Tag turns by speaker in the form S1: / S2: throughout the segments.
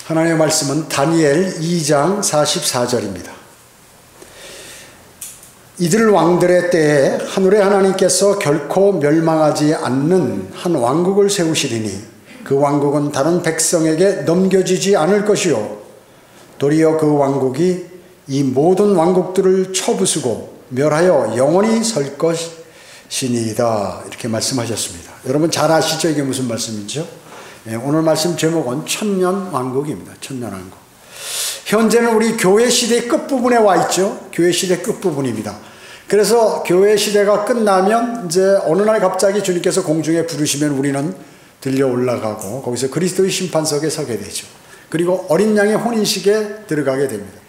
S1: 하나님의 말씀은 다니엘 2장 44절입니다. 이들 왕들의 때에 하늘의 하나님께서 결코 멸망하지 않는 한 왕국을 세우시리니 그 왕국은 다른 백성에게 넘겨지지 않을 것이요 도리어 그 왕국이 이 모든 왕국들을 쳐부수고 멸하여 영원히 설 것이니이다. 이렇게 말씀하셨습니다. 여러분 잘 아시죠? 이게 무슨 말씀이죠? 오늘 말씀 제목은 천년왕국입니다. 천년왕국. 현재는 우리 교회 시대 끝부분에 와 있죠. 교회 시대 끝부분입니다. 그래서 교회 시대가 끝나면 이제 어느 날 갑자기 주님께서 공중에 부르시면 우리는 들려 올라가고 거기서 그리스도의 심판석에 서게 되죠. 그리고 어린 양의 혼인식에 들어가게 됩니다.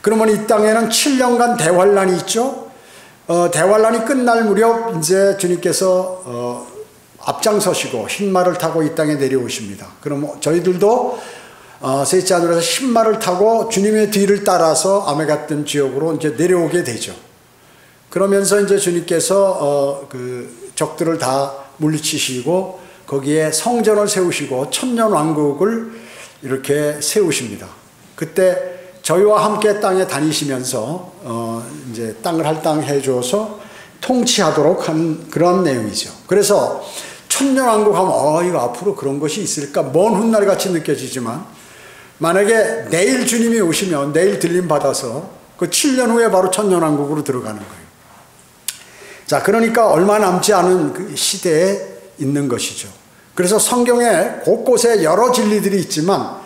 S1: 그러면 이 땅에는 7년간 대환란이 있죠. 대환란이 끝날 무렵 이제 주님께서 앞장서시고 흰말을 타고 이 땅에 내려오십니다. 그럼 저희들도 셋째 하늘에서 흰말을 타고 주님의 뒤를 따라서 아메 같은 지역으로 이제 내려오게 되죠. 그러면서 이제 주님께서 그 적들을 다 물리치시고 거기에 성전을 세우시고 천년 왕국을 이렇게 세우십니다. 그때 저희와 함께 땅에 다니시면서 이제 땅을 할당해 줘서 통치하도록 한 그런 내용이죠. 그래서 천년 왕국 하면 이거 앞으로 그런 것이 있을까? 먼 훗날 같이 느껴지지만 만약에 내일 주님이 오시면 내일 들림 받아서 그 7년 후에 바로 천년 왕국으로 들어가는 거예요. 자, 그러니까 얼마 남지 않은 그 시대에 있는 것이죠. 그래서 성경에 곳곳에 여러 진리들이 있지만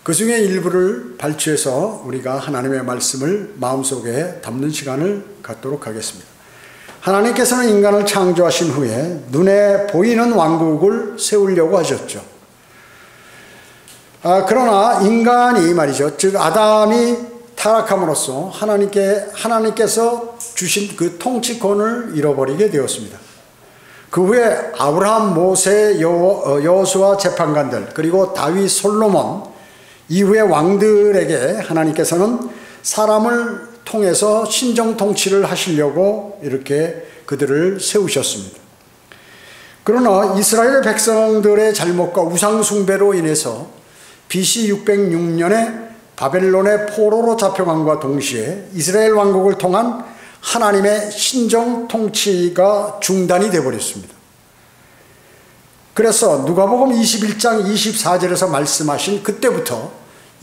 S1: 그 중에 일부를 발췌해서 우리가 하나님의 말씀을 마음속에 담는 시간을 갖도록 하겠습니다. 하나님께서는 인간을 창조하신 후에 눈에 보이는 왕국을 세우려고 하셨죠. 그러나 인간이 말이죠. 즉 아담이 타락함으로써 하나님께서 주신 그 통치권을 잃어버리게 되었습니다. 그 후에 아브라함, 모세, 여호수아 재판관들 그리고 다윗, 솔로몬 이후의 왕들에게 하나님께서는 사람을 통해서 신정 통치를 하시려고 이렇게 그들을 세우셨습니다. 그러나 이스라엘 백성들의 잘못과 우상 숭배로 인해서 BC 606년에 바벨론의 포로로 잡혀간과 동시에 이스라엘 왕국을 통한 하나님의 신정 통치가 중단이 되어버렸습니다. 그래서 누가복음 21장 24절에서 말씀하신 그때부터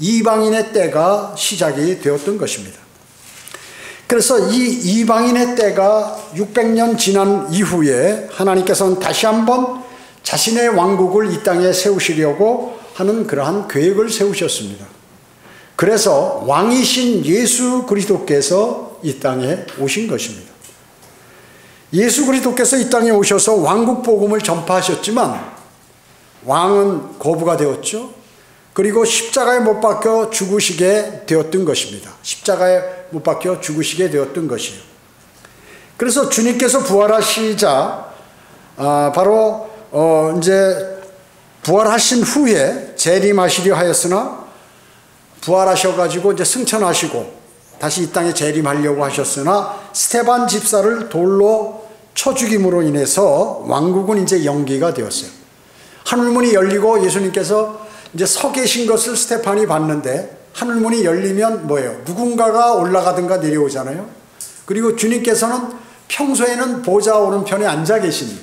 S1: 이방인의 때가 시작이 되었던 것입니다. 그래서 이 이방인의 때가 600년 지난 이후에 하나님께서는 다시 한번 자신의 왕국을 이 땅에 세우시려고 하는 그러한 계획을 세우셨습니다. 그래서 왕이신 예수 그리스도께서 이 땅에 오신 것입니다. 예수 그리스도께서 이 땅에 오셔서 왕국 복음을 전파하셨지만 왕은 거부가 되었죠. 그리고 십자가에 못 박혀 죽으시게 되었던 것입니다. 십자가에 못 박혀 죽으시게 되었던 것이에요. 그래서 주님께서 부활하시자 바로 이제 부활하신 후에 재림하시려 하였으나 부활하셔가지고 이제 승천하시고 다시 이 땅에 재림하려고 하셨으나 스데반 집사를 돌로 쳐 죽임으로 인해서 왕국은 이제 연기가 되었어요. 하늘문이 열리고 예수님께서 이제 서 계신 것을 스데반이 봤는데 하늘문이 열리면 뭐예요? 누군가가 올라가든가 내려오잖아요. 그리고 주님께서는 평소에는 보좌 오른편에 앉아 계십니다.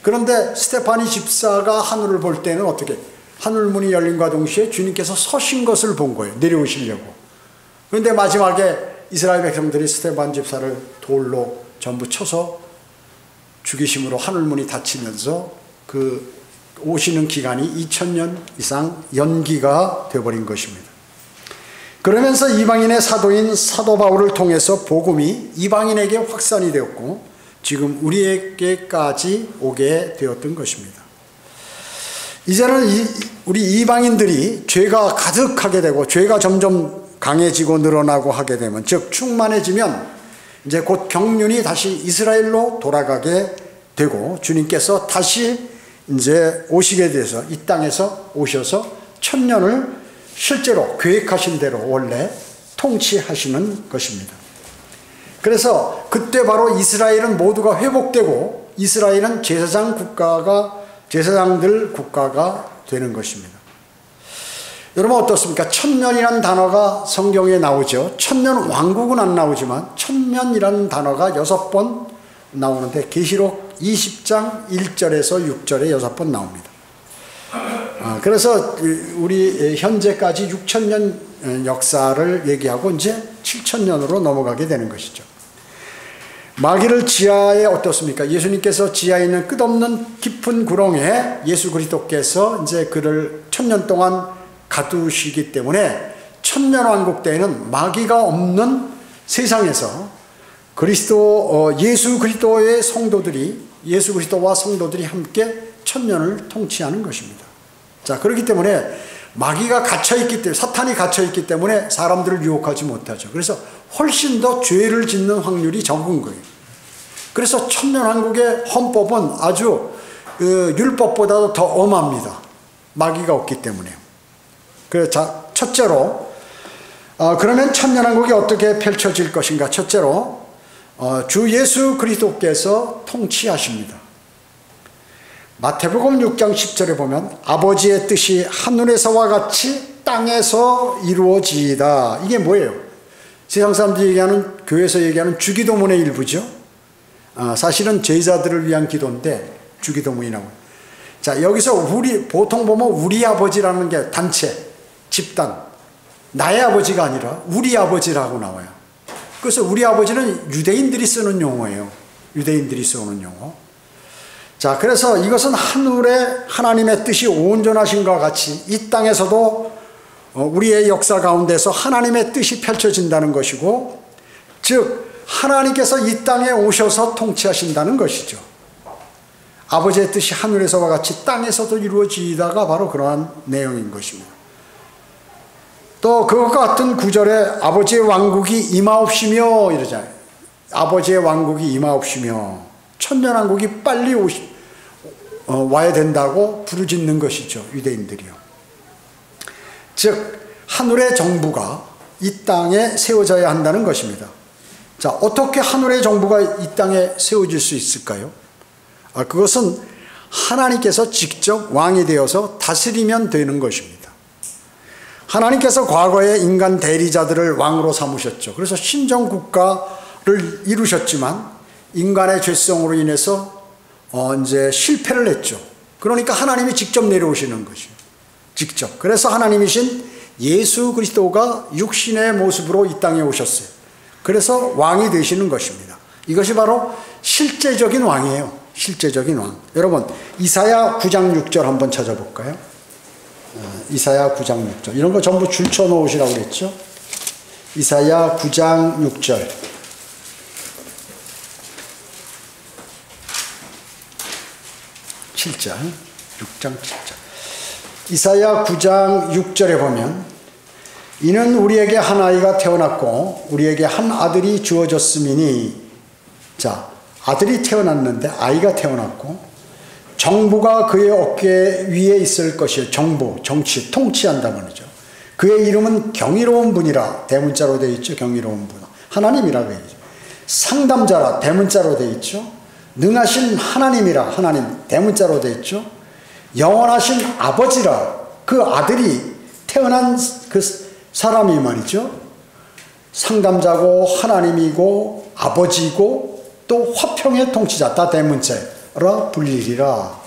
S1: 그런데 스데반이 집사가 하늘을 볼 때는 어떻게? 하늘문이 열림과 동시에 주님께서 서신 것을 본 거예요. 내려오시려고. 그런데 마지막에 이스라엘 백성들이 스데반 집사를 돌로 전부 쳐서 죽이심으로 하늘문이 닫히면서 그 오시는 기간이 2000년 이상 연기가 되어버린 것입니다. 그러면서 이방인의 사도인 사도 바울을 통해서 복음이 이방인에게 확산이 되었고 지금 우리에게까지 오게 되었던 것입니다. 이제는 우리 이방인들이 죄가 가득하게 되고 죄가 점점 강해지고 늘어나고 하게 되면 즉 충만해지면 이제 곧 경륜이 다시 이스라엘로 돌아가게 되고 주님께서 다시 이제 오시게 돼서 이 땅에서 오셔서 천년을 실제로 계획하신 대로 원래 통치하시는 것입니다. 그래서 그때 바로 이스라엘은 모두가 회복되고 이스라엘은 제사장들 국가가 되는 것입니다. 여러분 어떻습니까? 천년이라는 단어가 성경에 나오죠. 천년 왕국은 안 나오지만 천년이라는 단어가 6번 나오는데 계시록 20장 1절에서 6절에 6번 나옵니다. 그래서 우리 현재까지 6천년 역사를 얘기하고 이제 7천년으로 넘어가게 되는 것이죠. 마귀를 지하에 어떻습니까? 예수님께서 지하에 있는 끝없는 깊은 구렁에 예수 그리스도께서 이제 그를 1000년 동안 가두시기 때문에 천년 왕국 때에는 마귀가 없는 세상에서 예수 그리스도의 성도들이, 예수 그리스도와 성도들이 함께 천년을 통치하는 것입니다. 자, 그렇기 때문에 마귀가 갇혀있기 때문에, 사탄이 갇혀있기 때문에 사람들을 유혹하지 못하죠. 그래서 훨씬 더 죄를 짓는 확률이 적은 거예요. 그래서 천년왕국의 헌법은 아주 율법보다도 더 엄합니다. 마귀가 없기 때문에요. 그래서 첫째로, 그러면 천년왕국이 어떻게 펼쳐질 것인가? 첫째로, 주 예수 그리스도께서 통치하십니다. 마태복음 6장 10절에 보면 아버지의 뜻이 하늘에서와 같이 땅에서 이루어지이다. 이게 뭐예요? 세상 사람들이 얘기하는, 교회에서 얘기하는 주기도문의 일부죠. 사실은 제자들을 위한 기도인데 주기도문이라고. 자, 여기서 보통 보면 우리 아버지라는 게 단체, 집단, 나의 아버지가 아니라 우리 아버지라고 나와요. 그래서 우리 아버지는 유대인들이 쓰는 용어예요. 유대인들이 쓰는 용어. 자, 그래서 이것은 하늘에 하나님의 뜻이 온전하신과 같이 이 땅에서도 우리의 역사 가운데서 하나님의 뜻이 펼쳐진다는 것이고, 즉 하나님께서 이 땅에 오셔서 통치하신다는 것이죠. 아버지의 뜻이 하늘에서와 같이 땅에서도 이루어지다가 바로 그러한 내용인 것입니다. 또 그것과 같은 구절에 아버지의 왕국이 임하옵시며 이러잖아요. 아버지의 왕국이 임하옵시며, 천년왕국이 빨리 와야 된다고 부르짖는 것이죠. 유대인들이요. 즉 하늘의 정부가 이 땅에 세워져야 한다는 것입니다. 자, 어떻게 하늘의 정부가 이 땅에 세워질 수 있을까요? 그것은 하나님께서 직접 왕이 되어서 다스리면 되는 것입니다. 하나님께서 과거에 인간 대리자들을 왕으로 삼으셨죠. 그래서 신정국가를 이루셨지만 인간의 죄성으로 인해서 이제 실패를 했죠. 그러니까 하나님이 직접 내려오시는 것이죠. 직접. 그래서 하나님이신 예수 그리스도가 육신의 모습으로 이 땅에 오셨어요. 그래서 왕이 되시는 것입니다. 이것이 바로 실제적인 왕이에요. 실제적인 왕. 여러분, 이사야 9장 6절 한번 찾아볼까요? 이사야 9장 6절. 이런 거 전부 줄쳐 놓으시라고 그랬죠? 이사야 9장 6절. 7절. 6장 7절. 이사야 9장 6절에 보면, 이는 우리에게 한 아이가 태어났고 우리에게 한 아들이 주어졌음이니, 자, 아들이 태어났는데 아이가 태어났고 정부가 그의 어깨 위에 있을 것이에요. 정부, 정치, 통치한다 말이죠. 그의 이름은 경이로운 분이라, 대문자로 되어 있죠. 경이로운 분, 하나님이라고 되어 있죠. 상담자라, 대문자로 되어 있죠. 능하신 하나님이라, 하나님, 대문자로 되어 있죠. 영원하신 아버지라, 그 아들이 태어난 그 사람이 말이죠. 상담자고 하나님이고 아버지고 또 화평의 통치자, 다 대문자라 불리리라.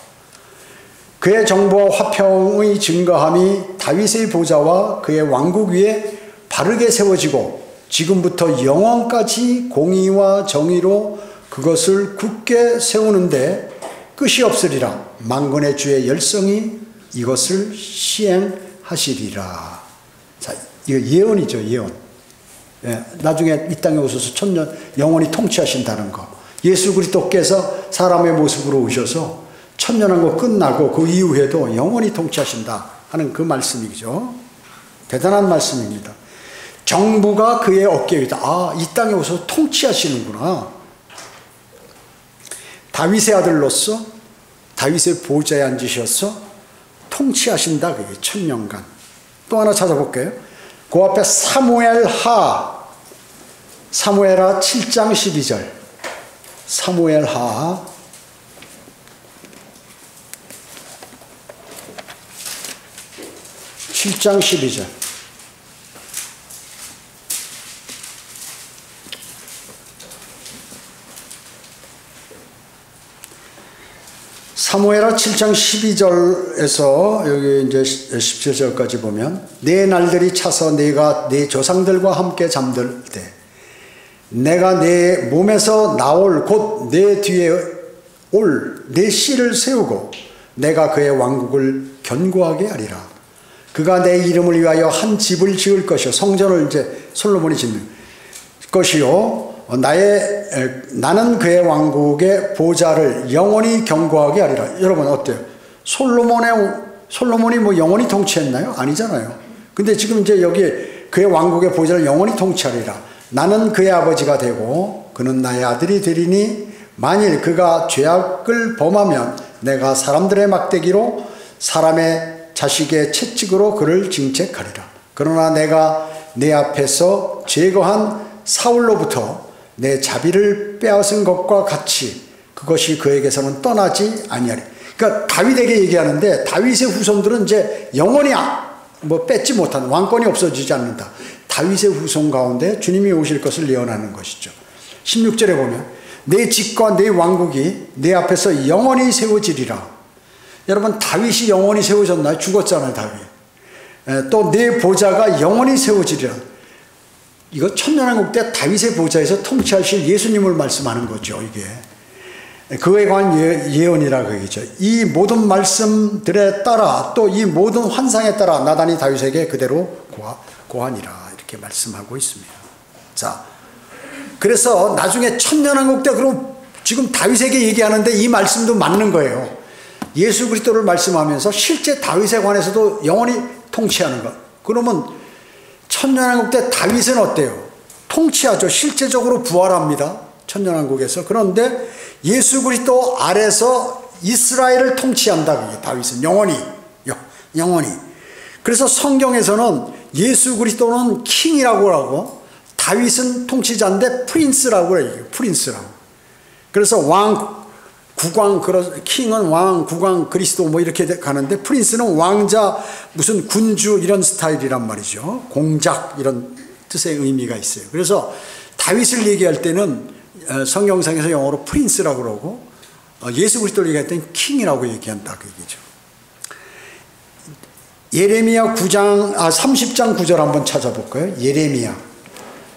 S1: 그의 정부와 화평의 증거함이 다윗의 보좌와 그의 왕국 위에 바르게 세워지고 지금부터 영원까지 공의와 정의로 그것을 굳게 세우는데 끝이 없으리라. 만군의 주의 열성이 이것을 시행하시리라. 자, 이거 예언이죠, 예언. 예, 나중에 이 땅에 오셔서 천년 영원히 통치하신다는 거. 예수 그리스도께서 사람의 모습으로 오셔서 천년왕국 끝나고 그 이후에도 영원히 통치하신다 하는 그 말씀이죠. 대단한 말씀입니다. 정부가 그의 어깨 위다. 아, 이 땅에 오셔서 통치하시는구나. 다윗의 아들로서 다윗의 보좌에 앉으셔서 통치하신다. 그게 천년간. 또 하나 찾아볼게요. 그 앞에 사무엘하 7장 12절. 사무엘하 7장 12절. 사무엘하 7장 12절에서 여기 이제 17절까지 보면 내 날들이 차서 내가 내 조상들과 함께 잠들 때 내가 내 몸에서 나올 곧 내 뒤에 올 내 씨를 세우고 내가 그의 왕국을 견고하게 하리라. 그가 내 이름을 위하여 한 집을 지을 것이요. 성전을 이제 솔로몬이 짓는 것이요. 나는 그의 왕국의 보좌를 영원히 견고하게 하리라. 여러분 어때요? 솔로몬이 뭐 영원히 통치했나요? 아니잖아요. 근데 지금 이제 여기 그의 왕국의 보좌를 영원히 통치하리라. 나는 그의 아버지가 되고 그는 나의 아들이 되리니 만일 그가 죄악을 범하면 내가 사람들의 막대기로 사람의 자식의 채찍으로 그를 징책하리라. 그러나 내가 내 앞에서 제거한 사울로부터 내 자비를 빼앗은 것과 같이 그것이 그에게서는 떠나지 아니하리. 그러니까 다윗에게 얘기하는데 다윗의 후손들은 이제 영원히 뭐 뺏지 못한 왕권이 없어지지 않는다. 다윗의 후손 가운데 주님이 오실 것을 예언하는 것이죠. 16절에 보면 내 집과 내 왕국이 내 앞에서 영원히 세워지리라. 여러분 다윗이 영원히 세워졌나요? 죽었잖아요 다윗. 또 내 보좌가 영원히 세워지리라. 이거 천년왕국 때 다윗의 보좌에서 통치하실 예수님을 말씀하는 거죠. 이게 그에 관한 예언이라고 얘기죠. 이 모든 말씀들에 따라 또 이 모든 환상에 따라 나단이 다윗에게 그대로 고하니라 이렇게 말씀하고 있습니다. 자, 그래서 나중에 천년왕국 때 그럼 지금 다윗에게 얘기하는데 이 말씀도 맞는 거예요. 예수 그리스도를 말씀하면서 실제 다윗에 관해서도 영원히 통치하는 것. 그러면 천년왕국 때 다윗은 어때요? 통치하죠. 실제적으로 부활합니다. 천년왕국에서. 그런데 예수 그리스도 아래서 이스라엘을 통치한다. 그게 다윗은 영원히. 그래서 성경에서는 예수 그리스도는 킹이라고 하고 다윗은 통치자인데 프린스라고 해요. 프린스라고. 그래서 국왕, 킹은 왕, 국왕, 그리스도 뭐 이렇게 가는데 프린스는 왕자, 무슨 군주 이런 스타일이란 말이죠. 공작 이런 뜻의 의미가 있어요. 그래서 다윗을 얘기할 때는 성경상에서 영어로 프린스라고 그러고 예수 그리스도를 얘기할 때는 킹이라고 얘기한다 그 얘기죠. 예레미야 30장 9절 한번 찾아볼까요? 예레미야.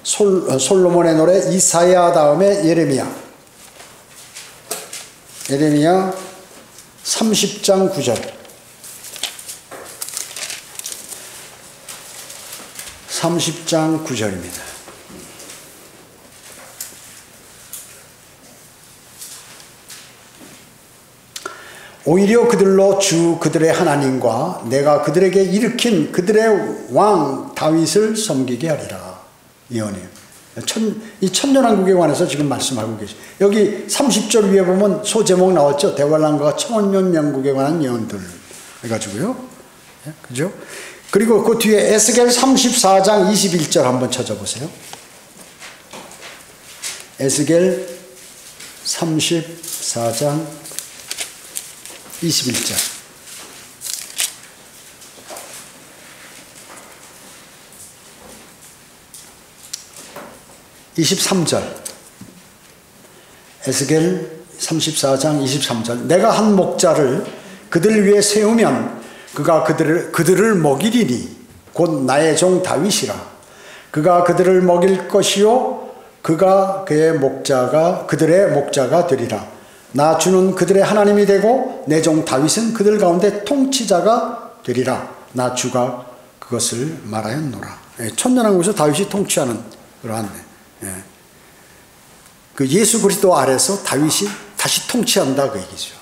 S1: 솔로몬의 노래 이사야 다음에 예레미야 30장 9절. 30장 9절입니다. 오히려 그들로 주 그들의 하나님과 내가 그들에게 일으킨 그들의 왕 다윗을 섬기게 하리라. 예언이에요. 이 천년왕국에 관해서 지금 말씀하고 계시죠. 여기 30절 위에 보면 소제목 나왔죠. 대관람과 천년왕국에 관한 예언들 해가지고요. 그죠? 그리고 그 뒤에 에스겔 34장 21절 한번 찾아보세요. 에스겔 34장 21절. 23절. 에스겔 34장 23절. 내가 한 목자를 그들 위에 세우면 그가 그들을 먹이리니 곧 나의 종 다윗이라. 그가 그들을 먹일 것이요 그가 그들의 목자가 되리라. 나 주는 그들의 하나님이 되고 내 종 다윗은 그들 가운데 통치자가 되리라. 나 주가 그것을 말하였노라. 천년왕국에서 다윗이 통치하는 그러한 그 예수 그리스도 아래서 다윗이 다시 통치한다 그 얘기죠.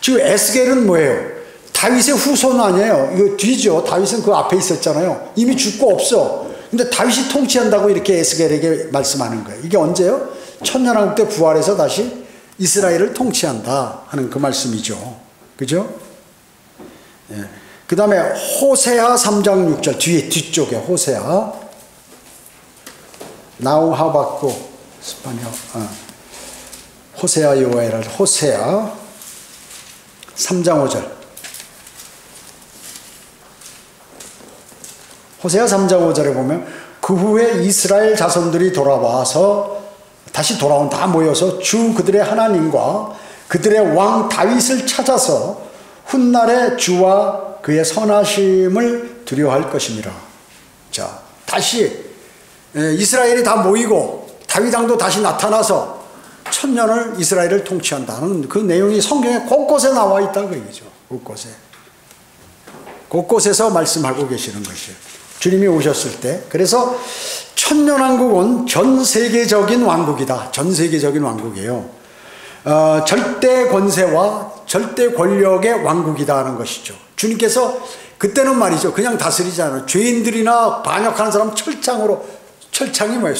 S1: 지금 에스겔은 뭐예요? 다윗의 후손 아니에요. 이거 뒤죠. 다윗은 그 앞에 있었잖아요. 이미 죽고 없어. 근데 다윗이 통치한다고 이렇게 에스겔에게 말씀하는 거예요. 이게 언제요? 천년왕국 때 부활해서 다시 이스라엘을 통치한다 하는 그 말씀이죠. 그죠? 그 다음에 호세아 3장 6절 뒤쪽에 호세아 나우 하박국 스파냐 호세아 요에라 호세아 3장 5절 호세아 3장 5절에 보면 그 후에 이스라엘 자손들이 돌아와서 다시 돌아온 다 모여서 주 그들의 하나님과 그들의 왕 다윗을 찾아서 훗날에 주와 그의 선하심을 두려워할 것임이라. 자, 다시 이스라엘이 다 모이고 다윗 왕도 다시 나타나서 천년을 이스라엘을 통치한다는 그 내용이 성경에 곳곳에 나와 있다 그 얘기죠. 곳곳에서 말씀하고 계시는 것이에요. 주님이 오셨을 때. 그래서 천년왕국은 전 세계적인 왕국이다. 전 세계적인 왕국이에요. 절대 권세와 절대 권력의 왕국이다 하는 것이죠. 주님께서 그때는 말이죠. 그냥 다스리지 않아요. 죄인들이나 반역하는 사람 철창이 뭐예요?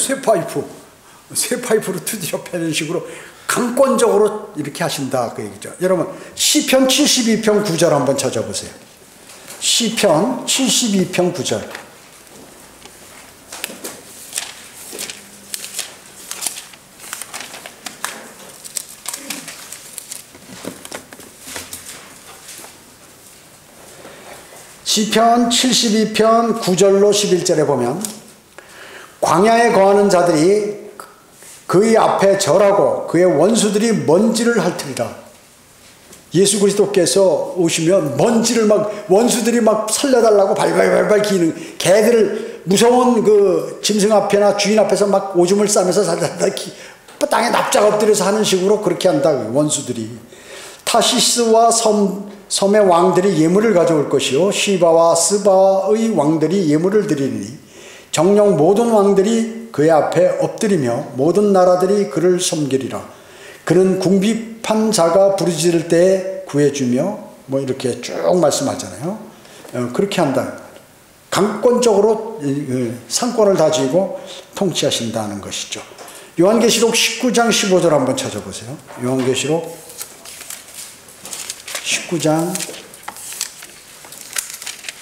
S1: 쇠파이프로 두드려 패는 식으로 강권적으로 이렇게 하신다 그 얘기죠. 여러분 시편 72편 9절 한번 찾아보세요. 시편 72편 9절. 시편 72편 9절로 11절에 보면 광야에 거하는 자들이 그의 앞에 절하고 그의 원수들이 먼지를 핥으리라. 예수 그리스도께서 오시면 먼지를 원수들이 살려달라고 발발발발 기는 개들을 무서운 그 짐승 앞에나 주인 앞에서 오줌을 싸면서 땅에 납작 엎드려서 하는 식으로 그렇게 한다. 원수들이 타시스와 섬의 왕들이 예물을 가져올 것이요 시바와 스바의 왕들이 예물을 드리니 정녕 모든 왕들이 그의 앞에 엎드리며 모든 나라들이 그를 섬기리라. 그는 궁핍한 자가 부르짖을 때 구해주며 이렇게 쭉 말씀하잖아요. 그렇게 한다. 강권적으로 상권을 다지고 통치하신다는 것이죠. 요한계시록 19장 15절 한번 찾아보세요. 요한계시록 19장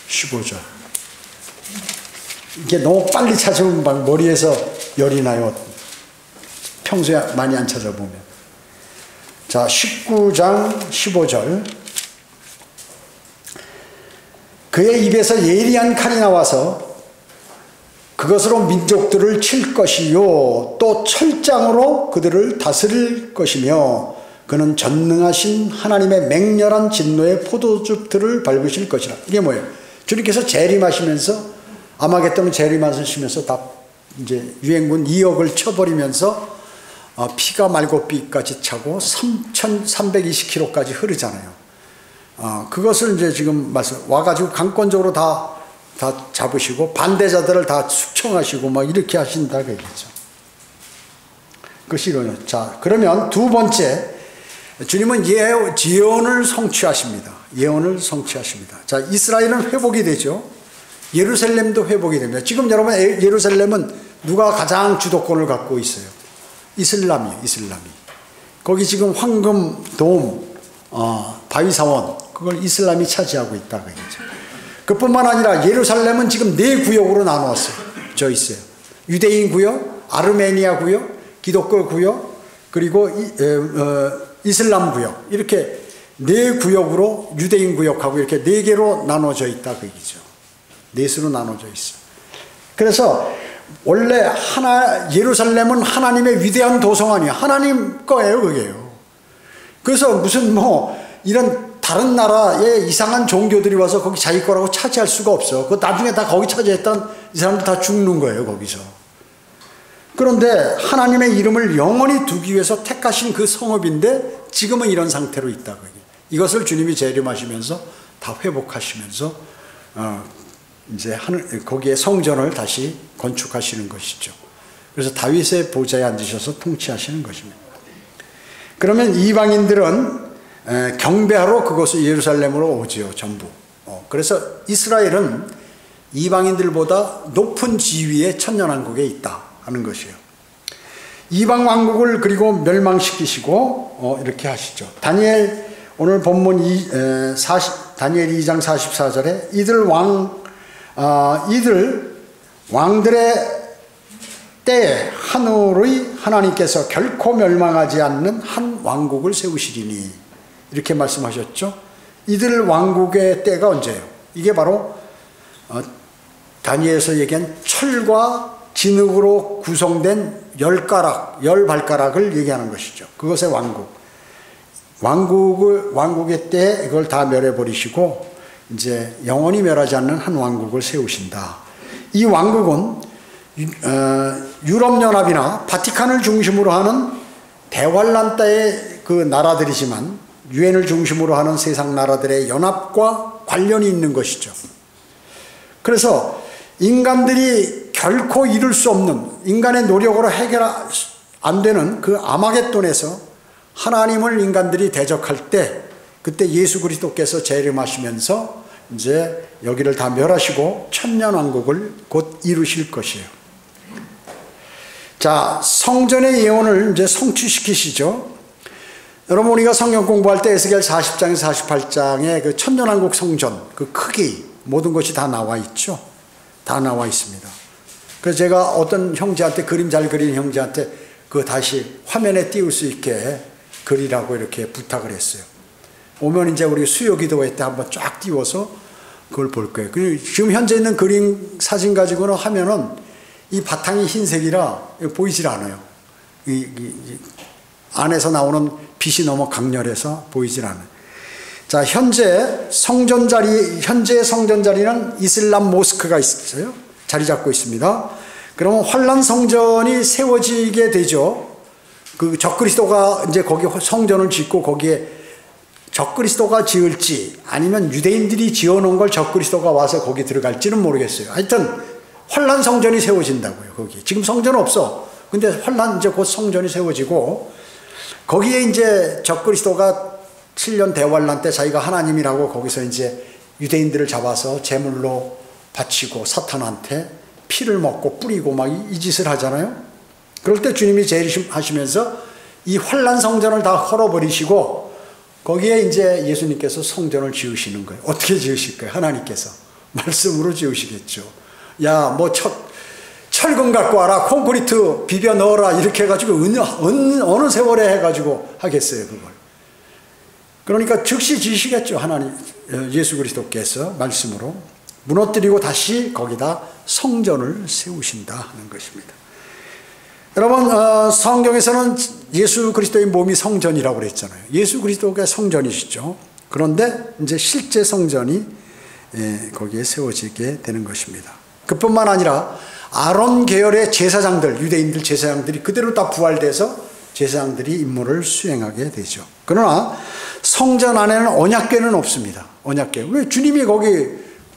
S1: 15절. 이게 너무 빨리 찾으면 머리에서 열이 나요. 평소에 많이 안 찾아보면. 자, 19장 15절. 그의 입에서 예리한 칼이 나와서 그것으로 민족들을 칠 것이요 또 철장으로 그들을 다스릴 것이며 그는 전능하신 하나님의 맹렬한 진노의 포도즙들을 밟으실 것이라. 이게 뭐예요? 주님께서 재림하시면서 아마겟돈 재림하시면서 다 이제 유행군 2억을 쳐버리면서 피가 말고삐까지 차고 3,320km까지 흐르잖아요. 그것을 이제 지금 와가지고 강권적으로 다 잡으시고 반대자들을 다 숙청하시고 이렇게 하신다 그 얘기죠. 그것이 이거예요. 자, 그러면 두 번째, 주님은 예언을 성취하십니다. 예언을 성취하십니다. 자, 이스라엘은 회복이 되죠. 예루살렘도 회복이 됩니다. 지금 여러분 예루살렘은 누가 가장 주도권을 갖고 있어요? 이슬람이에요. 이슬람이. 거기 지금 황금 돔, 바위사원 그걸 이슬람이 차지하고 있다 그 얘기죠. 그뿐만 아니라 예루살렘은 지금 4구역으로 나누었어요. 있어요. 유대인 구역, 아르메니아 구역, 기독교 구역, 그리고 이슬람 구역, 이렇게 4구역으로 유대인 구역하고 이렇게 4개로 나눠져 있다 그 얘기죠. 4수로 나눠져 있어. 그래서 원래 예루살렘은 하나님의 위대한 도성 아니에요. 하나님 거예요, 그게요. 그래서 무슨 이런 다른 나라의 이상한 종교들이 와서 거기 자기 거라고 차지할 수가 없어. 그 나중에 다 거기 차지했던 이 사람들 다 죽는 거예요, 거기서. 그런데 하나님의 이름을 영원히 두기 위해서 택하신 그 성읍인데 지금은 이런 상태로 있다. 이것을 주님이 재림하시면서 다 회복하시면서 이제 거기에 성전을 다시 건축하시는 것이죠. 그래서 다윗의 보좌에 앉으셔서 통치하시는 것입니다. 그러면 이방인들은 경배하러 그곳을 예루살렘으로 오지요, 전부. 그래서 이스라엘은 이방인들보다 높은 지위의 천년왕국에 있다 하는 것이에요. 이방 왕국을 그리고 멸망시키시고 이렇게 하시죠. 오늘 본문 다니엘 2장 44절에 이들 왕들의 때에 하늘의 하나님께서 결코 멸망하지 않는 한 왕국을 세우시리니 이렇게 말씀하셨죠. 이들 왕국의 때가 언제예요? 이게 바로 다니엘에서 얘기한 철과 진흙으로 구성된 10발가락을 얘기하는 것이죠. 그것의 왕국의 때 이걸 다 멸해버리시고 이제 영원히 멸하지 않는 한 왕국을 세우신다. 이 왕국은 유럽연합이나 바티칸을 중심으로 하는 대환란 때의 그 나라들이지만 유엔을 중심으로 하는 세상 나라들의 연합과 관련이 있는 것이죠. 그래서 인간들이 결코 이룰 수 없는, 인간의 노력으로 해결 안 되는 그 아마겟돈에서 하나님을 인간들이 대적할 때, 그때 예수 그리스도께서 재림하시면서 이제 여기를 다 멸하시고 천년왕국을 곧 이루실 것이에요. 자, 성전의 예언을 이제 성취시키시죠. 여러분, 우리가 성경 공부할 때 에스겔 40장에서 48장에 그 천년왕국 성전, 그 크기, 모든 것이 다 나와 있죠. 다 나와 있습니다. 그래서 제가 어떤 형제한테, 그림 잘 그리는 형제한테 그 다시 화면에 띄울 수 있게 그리라고 이렇게 부탁을 했어요. 오면 이제 우리 수요 기도회 때 한번 쫙 띄워서 그걸 볼 거예요. 지금 현재 있는 그림 사진 가지고는 하면은 이 바탕이 흰색이라 보이질 않아요. 이 안에서 나오는 빛이 너무 강렬해서 보이질 않아요. 자, 현재 성전 자리는 이슬람 모스크가 있어요. 자리 잡고 있습니다. 그러면 환란 성전이 세워지게 되죠. 그 적그리스도가 이제 거기 성전을 짓고 거기에 적그리스도가 지을지 아니면 유대인들이 지어놓은 걸 적그리스도가 와서 거기 들어갈지는 모르겠어요. 하여튼 환란 성전이 세워진다고요. 거기 지금 성전 없어. 근데 환란 이제 곧 성전이 세워지고 거기에 이제 적그리스도가 7년 대환란 때 자기가 하나님이라고 거기서 이제 유대인들을 잡아서 제물로 바치고 사탄한테 피를 먹고 뿌리고 막 이 짓을 하잖아요. 그럴 때 주님이 재림하시면서 이 환란 성전을 다 헐어버리시고 거기에 이제 예수님께서 성전을 지으시는 거예요. 어떻게 지으실 거예요? 하나님께서 말씀으로 지으시겠죠. 야, 뭐 철근 갖고 와라, 콘크리트 비벼 넣어라 이렇게 해가지고 어느 세월에 해가지고 하겠어요, 그걸. 그러니까 즉시 지으시겠죠. 하나님 예수 그리스도께서 말씀으로 무너뜨리고 다시 거기다 성전을 세우신다 하는 것입니다. 여러분, 성경에서는 예수 그리스도의 몸이 성전이라고 그랬잖아요. 예수 그리스도가 성전이시죠. 그런데 이제 실제 성전이 거기에 세워지게 되는 것입니다. 그뿐만 아니라 아론 계열의 제사장들, 유대인들 제사장들이 그대로 다 부활돼서 제사장들이 임무를 수행하게 되죠. 그러나 성전 안에는 언약궤는 없습니다. 언약궤. 왜? 주님이 거기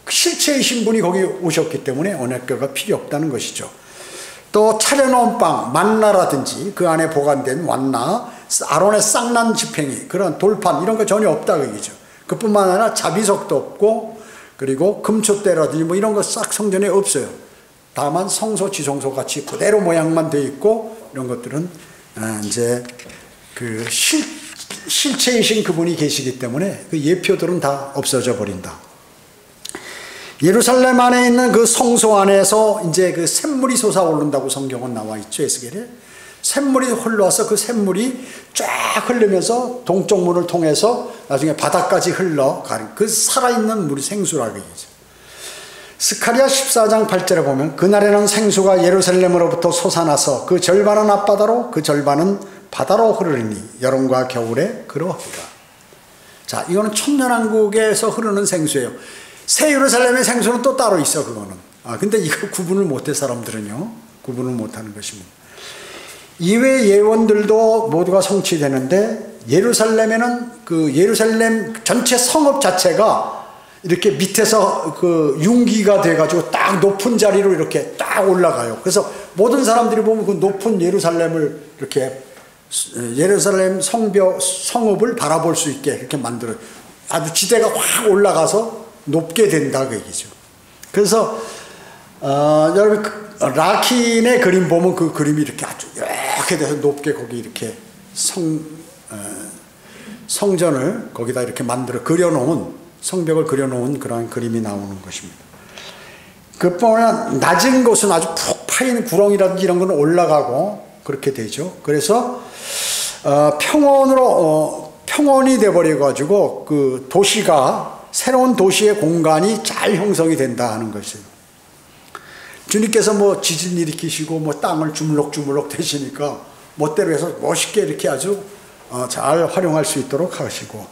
S1: 실체이신 분이 거기 오셨기 때문에 언약궤가 필요 없다는 것이죠. 또 차려놓은 빵, 만나라든지 그 안에 보관된 완나, 아론의 쌍난 지팽이, 그런 돌판 이런 거 전혀 없다 그 얘기죠. 그뿐만 아니라 자비석도 없고 그리고 금촛대라든지 뭐 이런 거 싹 성전에 없어요. 다만 성소, 지성소 같이 그대로 모양만 돼 있고 이런 것들은 이제 그 실체이신 그분이 계시기 때문에 그 예표들은 다 없어져 버린다. 예루살렘 안에 있는 그 성소 안에서 이제 그 샘물이 솟아오른다고 성경은 나와 있죠. 에스겔에 샘물이 흘러와서 그 샘물이 쫙 흐르면서 동쪽 문을 통해서 나중에 바닥까지 흘러가는 그 살아있는 물이 생수라고 얘기죠. 스가랴 14장 8절에 보면 그날에는 생수가 예루살렘으로부터 솟아나서 그 절반은 앞바다로 그 절반은 바다로 흐르니 여름과 겨울에 그러하리라. 자, 이거는 천년왕국에서 흐르는 생수예요. 새 예루살렘의 생수는 또 따로 있어, 그거는. 근데 이거 구분을 못해, 사람들은요. 구분을 못하는 것입니다. 이외 예언들도 모두가 성취되는데 예루살렘에는 그 예루살렘 전체 성읍 자체가 이렇게 밑에서 그 융기가 돼가지고 딱 높은 자리로 이렇게 딱 올라가요. 그래서 모든 사람들이 보면 그 높은 예루살렘을 이렇게 예루살렘 성읍을 바라볼 수 있게 이렇게 만들어요. 아주 지대가 확 올라가서 높게 된다 그 얘기죠. 그래서 여러분 라킨의 그림 보면 그 그림이 이렇게 아주 이렇게 돼서 높게 거기 이렇게 성전을 거기다 이렇게 만들어 그려놓은 성벽을 그려놓은 그런 그림이 나오는 것입니다. 그뿐만 낮은 곳은 아주 푹 파인 구렁이라든지 이런 거는 올라가고 그렇게 되죠. 그래서 평원이 돼버려 가지고 그 도시가 새로운 도시의 공간이 잘 형성이 된다 하는 것이에요. 주님께서 뭐 지진 일으키시고 뭐 땅을 주물럭주물럭 대시니까 멋대로 해서 멋있게 이렇게 아주 잘 활용할 수 있도록 하시고,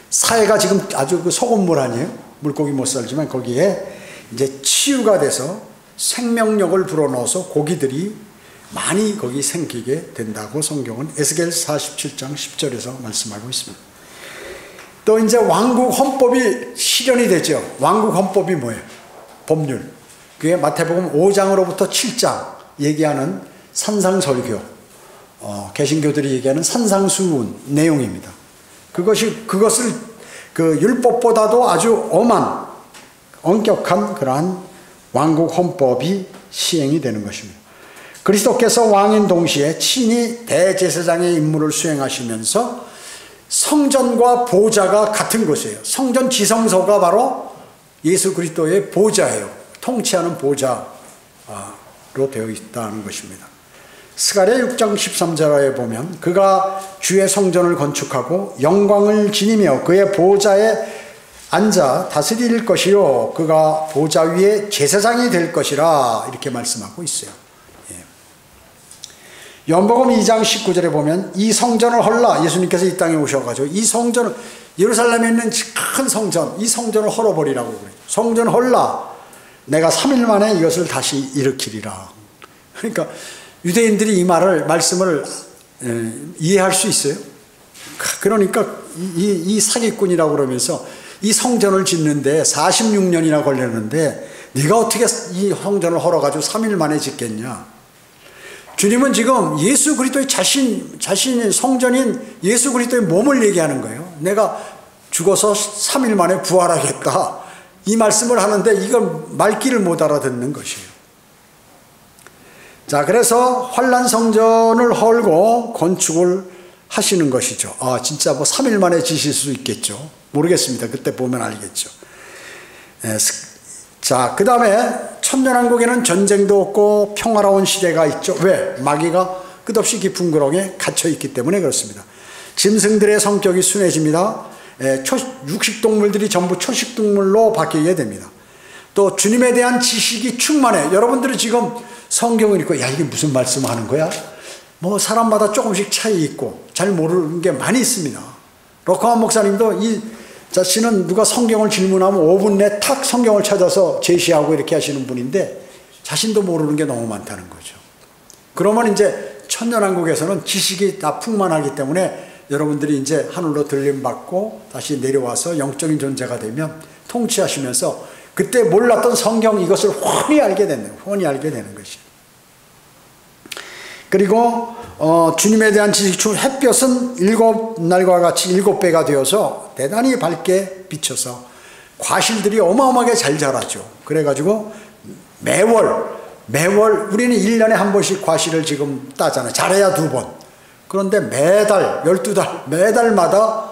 S1: 사회가 지금 아주 그 소금물 아니에요? 물고기 못 살지만 거기에 이제 치유가 돼서 생명력을 불어넣어서 고기들이 많이 거기 생기게 된다고 성경은 에스겔 47장 10절에서 말씀하고 있습니다. 또 이제 왕국 헌법이 실현이 되죠. 왕국 헌법이 뭐예요? 법률. 그게 마태복음 5장으로부터 7장 얘기하는 산상설교, 개신교들이 얘기하는 산상수훈 내용입니다. 그것을 그 율법보다도 아주 엄격한 그러한 왕국 헌법이 시행이 되는 것입니다. 그리스도께서 왕인 동시에 친히 대제사장의 임무를 수행하시면서 성전과 보좌가 같은 곳이에요. 성전 지성소가 바로 예수 그리스도의 보좌예요. 통치하는 보좌로 되어 있다는 것입니다. 스가랴 6장 13절에 보면 그가 주의 성전을 건축하고 영광을 지니며 그의 보좌에 앉아 다스릴 것이요 그가 보좌 위에 제사장이 될 것이라 이렇게 말씀하고 있어요. 요한복음 2장 19절에 보면 이 성전을 헐라, 예수님께서 이 땅에 오셔가지고 이 성전을, 예루살렘에 있는 큰 성전, 이 성전을 헐어버리라고 그래요. 성전 헐라, 내가 3일 만에 이것을 다시 일으키리라. 그러니까 유대인들이 이 말씀을 이해할 수 있어요. 그러니까 이 사기꾼이라고 그러면서 이 성전을 짓는데 46년이나 걸렸는데 네가 어떻게 이 성전을 헐어가지고 3일 만에 짓겠냐. 주님은 지금 예수 그리스도의 자신의 성전인 예수 그리스도의 몸을 얘기하는 거예요. 내가 죽어서 3일 만에 부활하겠다. 이 말씀을 하는데 이걸 말귀를 못 알아듣는 것이에요. 자, 그래서 환란 성전을 헐고 건축을 하시는 것이죠. 진짜 뭐 3일 만에 지실 수 있겠죠. 모르겠습니다. 그때 보면 알겠죠. 자, 그 다음에 천년왕국에는 전쟁도 없고 평화로운 시대가 있죠. 왜? 마귀가 끝없이 깊은 구렁에 갇혀 있기 때문에 그렇습니다. 짐승들의 성격이 순해집니다. 육식동물들이 전부 초식동물로 바뀌게 됩니다. 또 주님에 대한 지식이 충만해. 여러분들이 지금 성경을 읽고 야, 이게 무슨 말씀을 하는 거야? 뭐 사람마다 조금씩 차이 있고 잘 모르는 게 많이 있습니다. 로카만 목사님도 이 자신은 누가 성경을 질문하면 5분 내 탁 성경을 찾아서 제시하고 이렇게 하시는 분인데 자신도 모르는 게 너무 많다는 거죠. 그러면 이제 천년왕국에서는 지식이 다 풍만하기 때문에 여러분들이 이제 하늘로 들림받고 다시 내려와서 영적인 존재가 되면 통치하시면서 그때 몰랐던 성경 이것을 훤히 알게 되는 것이에요. 그리고 주님에 대한 지식, 햇볕은 7날과 같이 7배가 되어서 대단히 밝게 비쳐서 과실들이 어마어마하게 잘 자라죠. 그래가지고 매월 우리는 1년에 한 번씩 과실을 지금 따잖아요. 잘해야 2번. 그런데 매달 12달 매달마다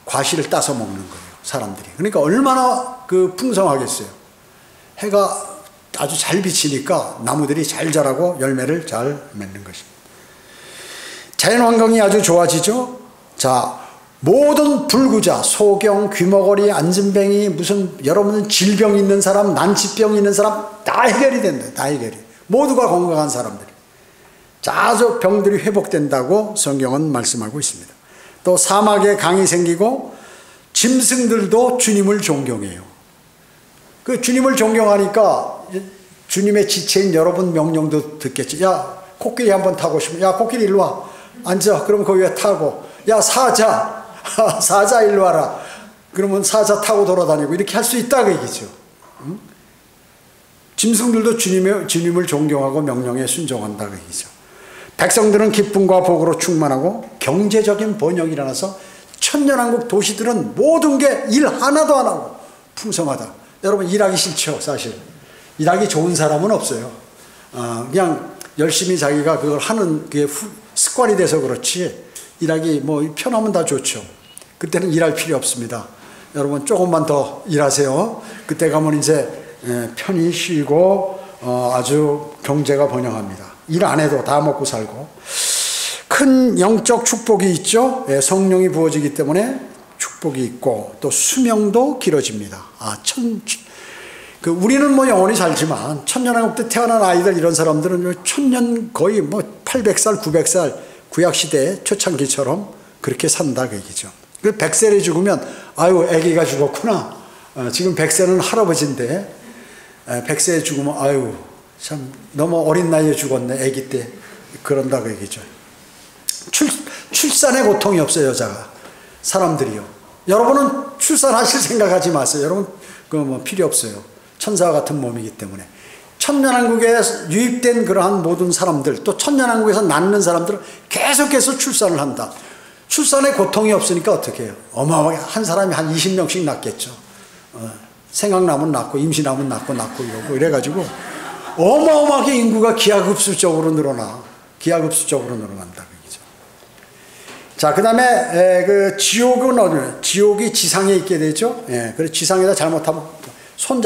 S1: 과실을 따서 먹는 거예요. 사람들이. 그러니까 얼마나 그 풍성하겠어요. 해가 아주 잘 비치니까 나무들이 잘 자라고 열매를 잘 맺는 것입니다. 자연 환경이 아주 좋아지죠. 자, 모든 불구자, 소경, 귀머거리, 안진뱅이, 무슨 여러분 질병 있는 사람, 난치병 있는 사람 다 해결이 된다. 다 해결이. 모두가 건강한 사람들이. 자주 병들이 회복된다고 성경은 말씀하고 있습니다. 또 사막에 강이 생기고 짐승들도 주님을 존경해요. 그 주님을 존경하니까 주님의 지체인 여러분 명령도 듣겠지. 야, 코끼리 한번 타고 싶으면 야, 코끼리 일로 와. 앉아. 그럼 거기 에 타고. 야, 사자. 사자 일로 와라. 그러면 사자 타고 돌아다니고 이렇게 할 수 있다 그 얘기죠. 응? 짐승들도 주님을 존경하고 명령에 순종한다 그 얘기죠. 백성들은 기쁨과 복으로 충만하고 경제적인 번영이 일어나서 천년왕국 도시들은 모든 게 일 하나도 안 하고 풍성하다. 여러분 일하기 싫죠. 사실 일하기 좋은 사람은 없어요. 그냥 열심히 자기가 그걸 하는 게 습관이 돼서 그렇지 일하기 뭐 편하면 다 좋죠. 그때는 일할 필요 없습니다. 여러분 조금만 더 일하세요. 그때 가면 이제 편히 쉬고 아주 경제가 번영합니다. 일 안 해도 다 먹고 살고 큰 영적 축복이 있죠. 성령이 부어지기 때문에 축복이 있고 또 수명도 길어집니다. 우리는 뭐 영원히 살지만 천년왕국 때 태어난 아이들 이런 사람들은 천년 거의 뭐 800살, 900살 구약시대 초창기처럼 그렇게 산다 그 얘기죠. 100세에 죽으면 아유 아기가 죽었구나. 지금 100세는 할아버지인데 100세에 죽으면 아유 참 너무 어린 나이에 죽었네 아기 때 그런다 그 얘기죠. 출산의 고통이 없어요 여자가. 사람들이요. 여러분은 출산하실 생각하지 마세요. 여러분 그거 뭐 필요 없어요. 천사와 같은 몸이기 때문에. 천년왕국에 유입된 그러한 모든 사람들 또 천년왕국에서 낳는 사람들은 계속해서 출산을 한다. 출산의 고통이 없으니까 어떻게 해요? 어마어마하게 한 사람이 한 20명씩 낳겠죠. 생각나면 낳고 임신하면 낳고 이러고 이래가지고 어마어마하게 인구가 기하급수적으로 늘어나. 기하급수적으로 늘어난다. 자, 그 다음에 그 지옥은 어디냐? 지옥이 지상에 있게 되죠. 예, 그래서 지상에다 잘못하면 손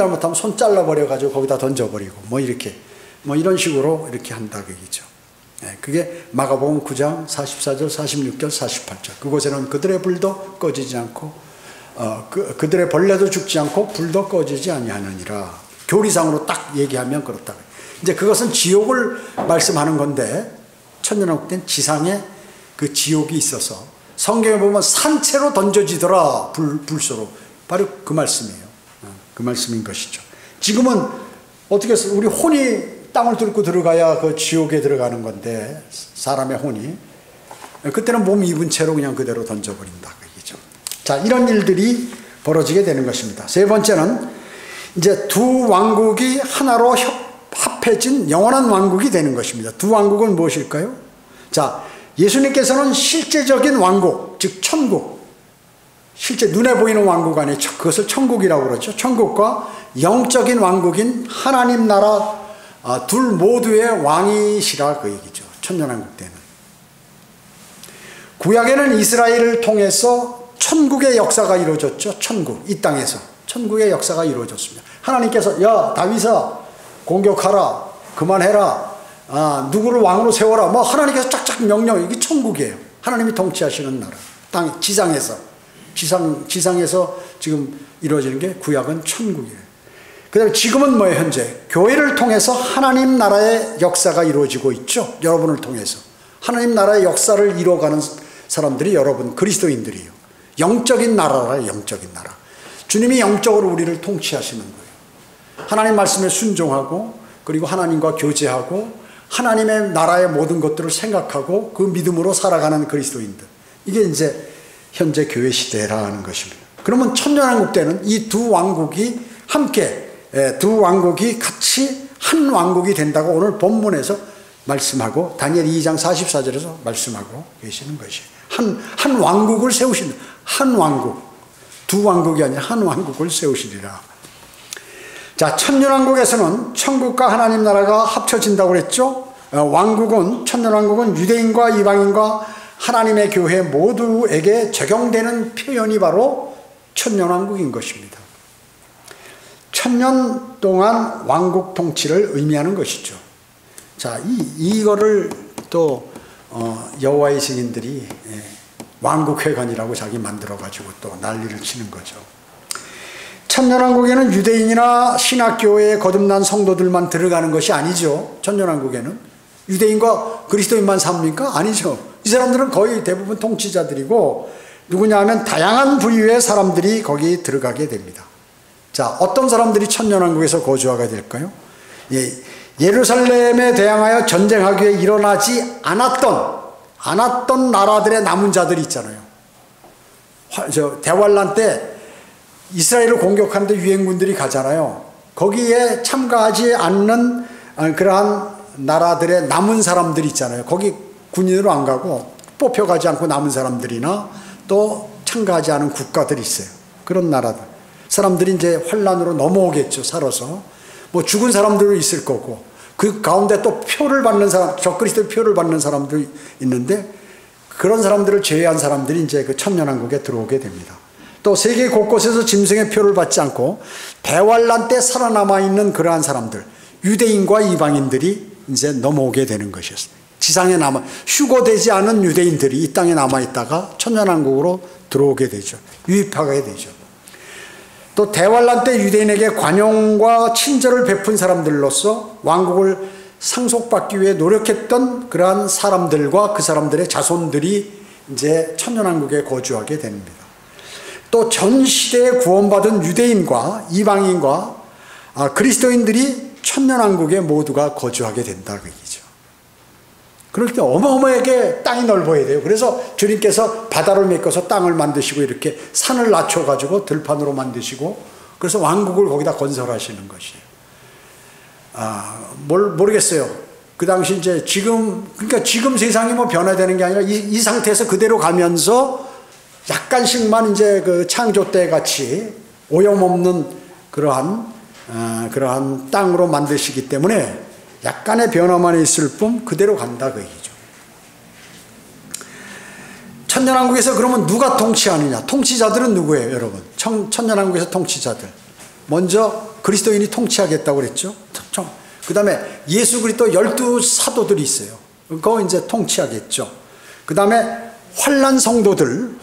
S1: 잘라버려가지고 거기다 던져버리고 뭐 이렇게 뭐 이런 식으로 이렇게 한다 그 얘기죠. 예, 그게 마가복음 9장 44절 46절 48절. 그곳에는 그들의 불도 꺼지지 않고 그들의 벌레도 죽지 않고 불도 꺼지지 아니하느니라. 교리상으로 딱 얘기하면 그렇다. 이제 그것은 지옥을 말씀하는 건데 천년왕국 때는 지상에 그 지옥이 있어서 성경에 보면 산채로 던져지더라 불소로. 바로 그 말씀이에요. 그 말씀인 것이죠. 지금은 어떻게 해서 우리 혼이 땅을 뚫고 들어가야 그 지옥에 들어가는 건데 사람의 혼이 그때는 몸 입은 채로 그냥 그대로 던져버린다 그 얘기죠. 자, 이런 일들이 벌어지게 되는 것입니다. 세 번째는 이제 두 왕국이 하나로 합해진 영원한 왕국이 되는 것입니다. 두 왕국은 무엇일까요? 자, 예수님께서는 실제적인 왕국, 즉 천국, 실제 눈에 보이는 왕국 아니에요. 그것을 천국이라고 그러죠. 천국과 영적인 왕국인 하나님 나라 둘 모두의 왕이시라 그 얘기죠. 천년왕국 때는. 구약에는 이스라엘을 통해서 천국의 역사가 이루어졌죠. 천국, 이 땅에서 천국의 역사가 이루어졌습니다. 하나님께서 야 다윗아 공격하라, 그만해라, 누구를 왕으로 세워라, 뭐 하나님께서 짝짝 명령. 이게 천국이에요. 하나님이 통치하시는 나라. 땅 지상에서 지금 이루어지는 게 구약은 천국이에요. 그다음에 지금은 뭐예요? 현재 교회를 통해서 하나님 나라의 역사가 이루어지고 있죠. 여러분을 통해서 하나님 나라의 역사를 이루어가는 사람들이 여러분 그리스도인들이에요. 영적인 나라라. 영적인 나라. 주님이 영적으로 우리를 통치하시는 거예요. 하나님 말씀에 순종하고 그리고 하나님과 교제하고 하나님의 나라의 모든 것들을 생각하고 그 믿음으로 살아가는 그리스도인들. 이게 이제 현재 교회 시대라는 것입니다. 그러면 천년왕국 때는 이 두 왕국이 함께 두 왕국이 같이 한 왕국이 된다고 오늘 본문에서 말씀하고 다니엘 2장 44절에서 말씀하고 계시는 것이에요. 한 왕국을 세우시는 한 왕국. 두 왕국이 아니라 한 왕국을 세우시리라. 자, 천년왕국에서는 천국과 하나님 나라가 합쳐진다고 그랬죠. 왕국은 천년왕국은 유대인과 이방인과 하나님의 교회 모두에게 적용되는 표현이 바로 천년왕국인 것입니다. 천년 동안 왕국 통치를 의미하는 것이죠. 자, 이거를 또 여호와의 증인들이 왕국회관이라고 자기 만들어가지고 또 난리를 치는 거죠. 천년왕국에는 유대인이나 신학교에 거듭난 성도들만 들어가는 것이 아니죠. 천년왕국에는 유대인과 그리스도인만 삽니까? 아니죠. 이 사람들은 거의 대부분 통치자들이고 누구냐 하면 다양한 부류의 사람들이 거기 들어가게 됩니다. 자, 어떤 사람들이 천년왕국에서 거주하게 될까요? 예루살렘에 대항하여 전쟁하기에 일어나지 않았던 나라들의 남은 자들이 있잖아요. 대환란 때 이스라엘을 공격하는데 유행군들이 가잖아요. 거기에 참가하지 않는 그러한 나라들의 남은 사람들이 있잖아요. 거기 군인으로 안 가고 뽑혀가지 않고 남은 사람들이나 또 참가하지 않은 국가들이 있어요. 그런 나라들. 사람들이 이제 환란으로 넘어오겠죠. 살아서. 뭐 죽은 사람들도 있을 거고 그 가운데 또 표를 받는 사람, 적그리스도의 표를 받는 사람들이 있는데 그런 사람들을 제외한 사람들이 이제 그 천년왕국에 들어오게 됩니다. 또 세계 곳곳에서 짐승의 표를 받지 않고 대환란 때 살아남아 있는 그러한 사람들, 유대인과 이방인들이 이제 넘어오게 되는 것이었습니다. 지상에 남아 휴거되지 않은 유대인들이 이 땅에 남아 있다가 천년왕국으로 들어오게 되죠. 유입하게 되죠. 또 또 대환란 때 유대인에게 관용과 친절을 베푼 사람들로서 왕국을 상속받기 위해 노력했던 그러한 사람들과 그 사람들의 자손들이 이제 천년왕국에 거주하게 됩니다. 또 전 시대에 구원받은 유대인과 이방인과 그리스도인들이 천년왕국에 모두가 거주하게 된다 그 얘기죠. 그럴 때 어마어마하게 땅이 넓어야 돼요. 그래서 주님께서 바다를 메꿔서 땅을 만드시고 이렇게 산을 낮춰가지고 들판으로 만드시고 그래서 왕국을 거기다 건설하시는 것이에요. 모르겠어요. 그 당시 이제 그러니까 지금 세상이 뭐 변화되는 게 아니라 이 상태에서 그대로 가면서 약간씩만 이제 그 창조 때 같이 오염없는 그러한 땅으로 만드시기 때문에 약간의 변화만 있을 뿐 그대로 간다 그 얘기죠. 천년왕국에서 그러면 누가 통치하느냐? 통치자들은 누구예요, 여러분? 천년왕국에서 통치자들. 먼저 그리스도인이 통치하겠다고 그랬죠. 그 다음에 예수 그리스도 12사도들이 있어요. 그거 이제 통치하겠죠. 그 다음에 환란 성도들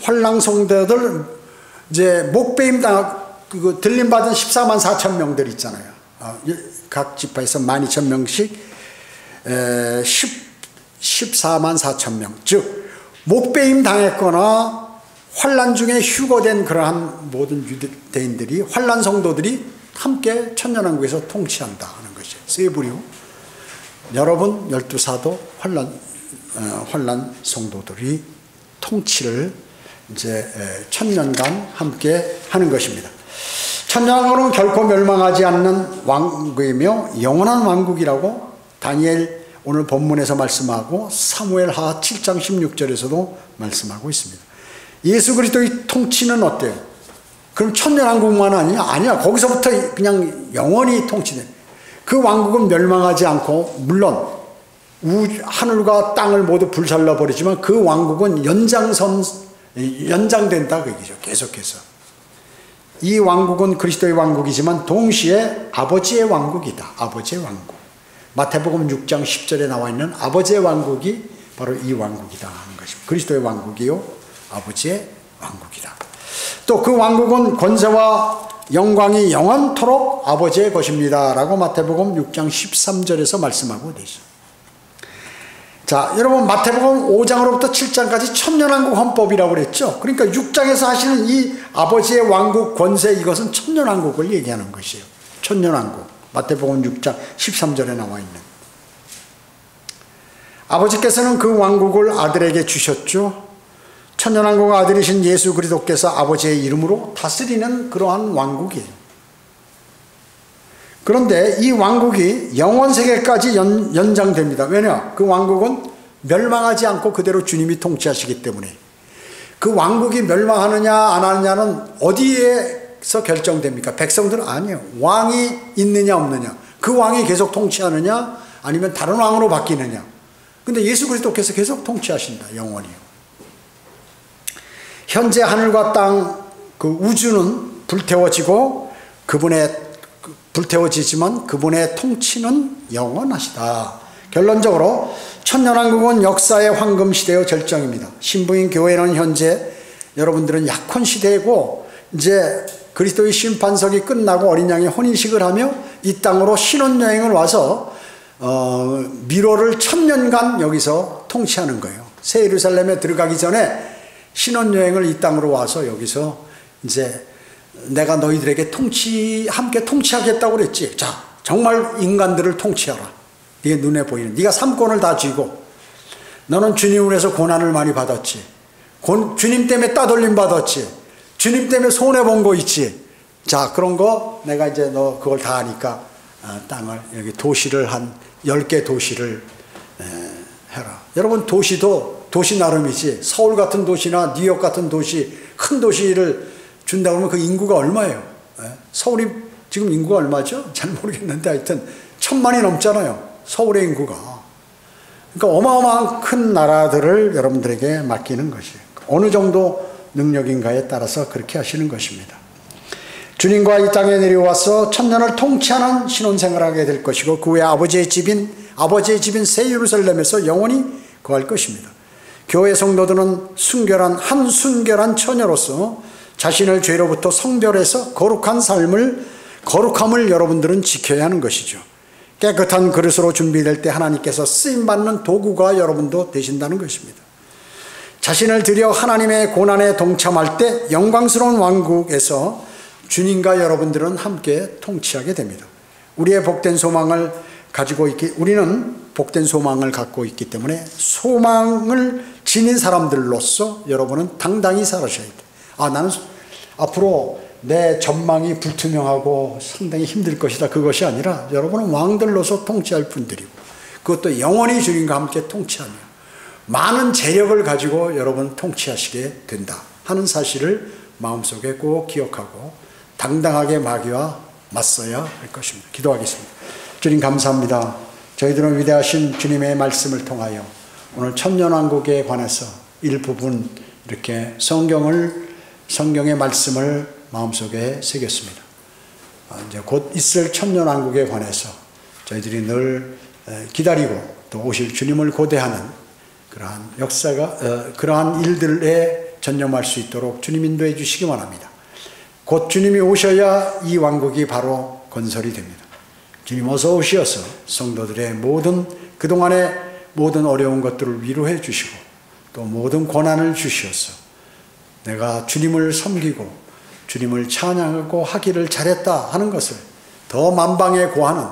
S1: 이제 목배임 들림 받은 14만 4천 명들 있잖아요. 각 지파에서 12,000명씩 14만 4천 명. 즉 목배임 당했거나 환란 중에 휴거된 그러한 모든 유대인들이 환란 성도들이 함께 천년왕국에서 통치한다 하는 것이에요. 세 부류 여러분 12사도 환란 성도들이 통치를 이제 천년간 함께 하는 것입니다. 천년왕국은 결코 멸망하지 않는 왕국이며 영원한 왕국이라고 다니엘 오늘 본문에서 말씀하고 사무엘하 7장 16절에서도 말씀하고 있습니다. 예수 그리스도의 통치는 어때요? 그럼 천년왕국만 아니냐? 아니야. 거기서부터 그냥 영원히 통치돼. 그 왕국은 멸망하지 않고 물론 하늘과 땅을 모두 불살라 버리지만 그 왕국은 연장된다 그 얘기죠. 계속해서 이 왕국은 그리스도의 왕국이지만 동시에 아버지의 왕국이다. 아버지의 왕국. 마태복음 6장 10절에 나와 있는 아버지의 왕국이 바로 이 왕국이다 하는 것입니다. 그리스도의 왕국이요 아버지의 왕국이다. 또 그 왕국은 권세와 영광이 영원토록 아버지의 것입니다 라고 마태복음 6장 13절에서 말씀하고 계시죠. 자, 여러분 마태복음 5장으로부터 7장까지 천년왕국 헌법이라고 그랬죠. 그러니까 6장에서 하시는 이 아버지의 왕국 권세 이것은 천년왕국을 얘기하는 것이에요. 천년왕국. 마태복음 6장 13절에 나와 있는. 아버지께서는 그 왕국을 아들에게 주셨죠. 천년왕국 아들이신 예수 그리스도께서 아버지의 이름으로 다스리는 그러한 왕국이에요. 그런데 이 왕국이 영원세계까지 연장됩니다. 왜냐? 그 왕국은 멸망하지 않고 그대로 주님이 통치하시기 때문에. 그 왕국이 멸망하느냐 안 하느냐는 어디에서 결정됩니까? 백성들은 아니에요. 왕이 있느냐 없느냐. 그 왕이 계속 통치하느냐 아니면 다른 왕으로 바뀌느냐. 근데 예수 그리스도께서 계속 통치하신다. 영원히요. 현재 하늘과 땅 그 우주는 불태워지고 불태워지지만 그분의 통치는 영원하시다. 결론적으로 천년왕국은 역사의 황금시대의 절정입니다. 신부인 교회는 현재 여러분들은 약혼 시대이고 이제 그리스도의 심판석이 끝나고 어린 양이 혼인식을 하며 이 땅으로 신혼여행을 와서 미로를 1000년간 여기서 통치하는 거예요. 새 예루살렘에 들어가기 전에 신혼여행을 이 땅으로 와서 여기서 이제 내가 너희들에게 함께 통치하겠다고 그랬지. 자, 정말 인간들을 통치하라. 네 눈에 보이는. 네가 삼권을 다 쥐고 너는 주님을 위해서 고난을 많이 받았지. 주님 때문에 따돌림 받았지. 주님 때문에 손해본 거 있지. 자, 그런 거 내가 이제 너 그걸 다 하니까 땅을 여기 도시를 한 10개 도시를 해라. 여러분 도시도 도시 나름이지. 서울 같은 도시나 뉴욕 같은 도시, 큰 도시를 준다 그러면 그 인구가 얼마예요? 서울이 지금 인구가 얼마죠? 잘 모르겠는데 하여튼 1000만이 넘잖아요. 서울의 인구가. 그러니까 어마어마한 큰 나라들을 여러분들에게 맡기는 것이에요. 어느 정도 능력인가에 따라서 그렇게 하시는 것입니다. 주님과 이 땅에 내려와서 천년을 통치하는 신혼생활을 하게 될 것이고 그 후에 아버지의 집인 새 예루살렘에서 영원히 거할 것입니다. 교회 성도들은 순결한 처녀로서 자신을 죄로부터 성별해서 거룩함을 여러분들은 지켜야 하는 것이죠. 깨끗한 그릇으로 준비될 때 하나님께서 쓰임받는 도구가 여러분도 되신다는 것입니다. 자신을 들여 하나님의 고난에 동참할 때 영광스러운 왕국에서 주님과 여러분들은 함께 통치하게 됩니다. 우리는 복된 소망을 갖고 있기 때문에 소망을 지닌 사람들로서 여러분은 당당히 살아셔야 돼요. 나는 앞으로 내 전망이 불투명하고 상당히 힘들 것이다. 그것이 아니라 여러분은 왕들로서 통치할 분들이고, 그것도 영원히 주님과 함께 통치하며 많은 재력을 가지고 여러분 통치하시게 된다 하는 사실을 마음속에 꼭 기억하고 당당하게 마귀와 맞서야 할 것입니다. 기도하겠습니다. 주님 감사합니다. 저희들은 위대하신 주님의 말씀을 통하여 오늘 천년왕국에 관해서 일부분 이렇게 성경의 말씀을 마음속에 새겼습니다. 이제 곧 있을 천년왕국에 관해서 저희들이 늘 기다리고 또 오실 주님을 고대하는 그러한 그러한 일들에 전념할 수 있도록 주님 인도해 주시기 원합니다. 곧 주님이 오셔야 이 왕국이 바로 건설이 됩니다. 주님 어서 오시어서 성도들의 그동안의 모든 어려운 것들을 위로해 주시고 또 모든 고난을 주시어서 내가 주님을 섬기고 주님을 찬양하고 하기를 잘했다 하는 것을 더 만방에 고하는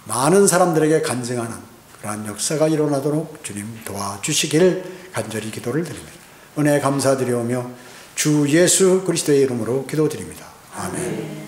S1: 많은 사람들에게 간증하는 그러한 역사가 일어나도록 주님 도와주시기를 간절히 기도를 드립니다. 은혜 감사드리오며 주 예수 그리스도의 이름으로 기도드립니다. 아멘.